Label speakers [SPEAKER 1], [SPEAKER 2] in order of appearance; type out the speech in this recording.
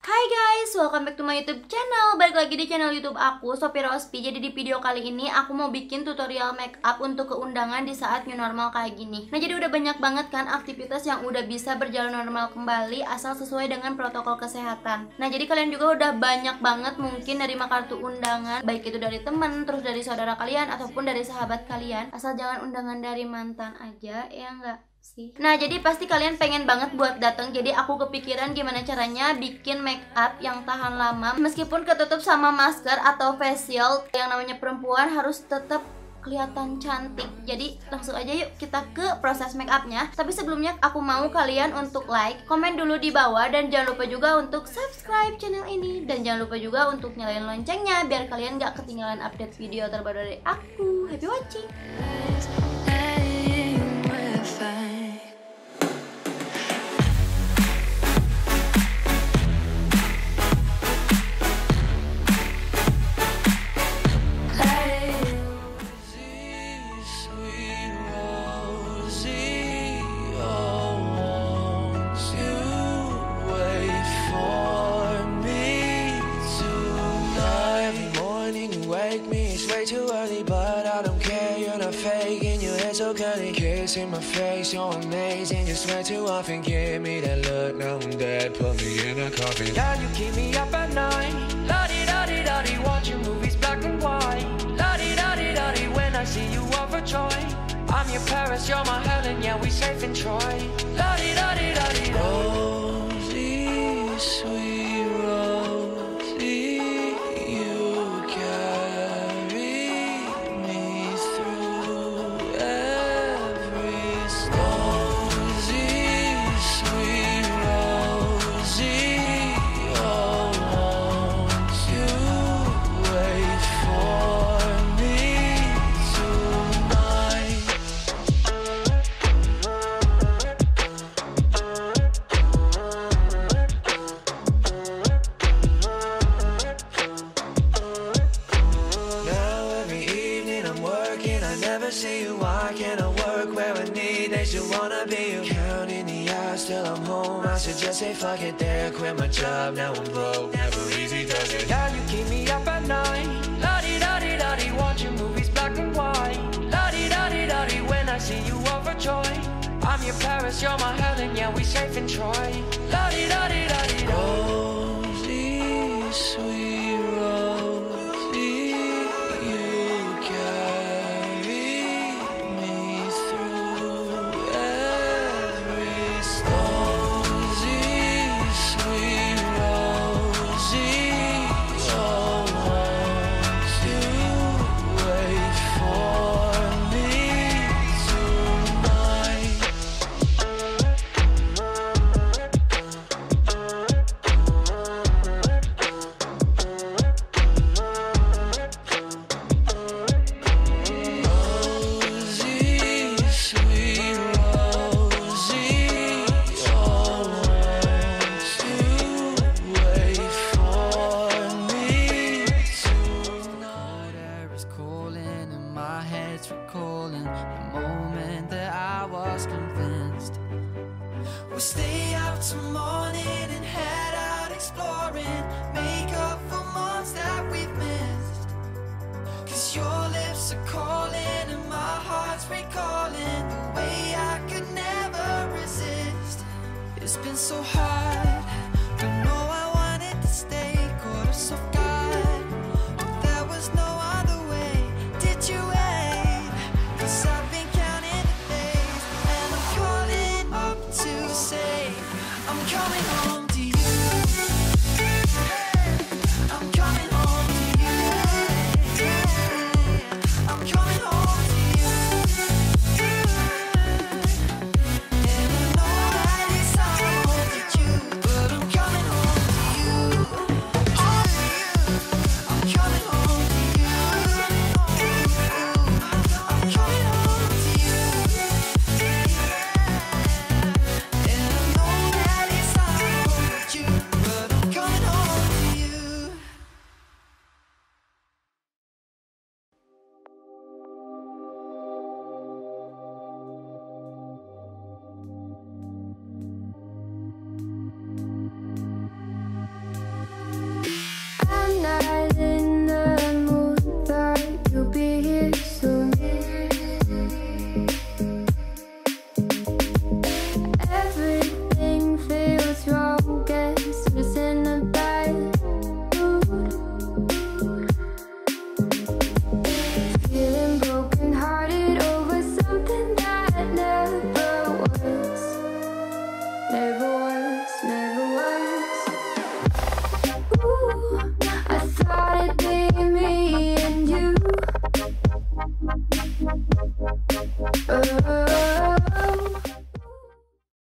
[SPEAKER 1] Hai guys, welcome back to my YouTube channel. Balik lagi di channel YouTube aku, Sophie Rospi. Jadi di video kali ini aku mau bikin tutorial make up untuk keundangan di saat new normal kayak gini. Nah, jadi udah banyak banget kan aktivitas yang udah bisa berjalan normal kembali asal sesuai dengan protokol kesehatan. Nah, jadi kalian juga udah banyak banget mungkin nerima kartu undangan, baik itu dari temen, terus dari saudara kalian, ataupun dari sahabat kalian. Asal jangan undangan dari mantan aja, ya enggak? Nah, jadi pasti kalian pengen banget buat datang. Jadi aku kepikiran gimana caranya bikin make up yang tahan lama meskipun ketutup sama masker atau facial. Yang namanya perempuan harus tetap kelihatan cantik. Jadi langsung aja yuk kita ke proses make upnya. Tapi sebelumnya aku mau kalian untuk like, komen dulu di bawah, dan jangan lupa juga untuk subscribe channel ini. Dan jangan lupa juga untuk nyalain loncengnya biar kalian gak ketinggalan update video terbaru dari aku. Happy watching.
[SPEAKER 2] Too early, but I don't care. You're not faking, your hair so curly. Kiss in my face, you're amazing. You swear too often, give me that look. Now I'm dead, put me in a coffin. Yeah, you keep me up at night. La-di-da-di-da-di, watching movies black and white. La-di-da-di-da-di, when I see you overjoyed. I'm your Paris, you're my Helen, yeah, we safe in Troy. La-di-da-di-da-di. Rosie, sweet Rosie, you carry me through every storm. Rosie, sweet Rosie, oh, won't you wait for me tonight? Now every evening I'm working, I never see you. Why can't I work where I need? They still wanna be you. Counting the hours till I'm home. I should just say fuck it there, quit my job. Now I'm broke, never easy does it. Yeah, you keep me up at night. La-di-da-di-da-di, watching movies black and white. La-di-da-di-da-di, when I see you overjoyed. I'm your Paris, you're my Helen, yeah, we safe in Troy.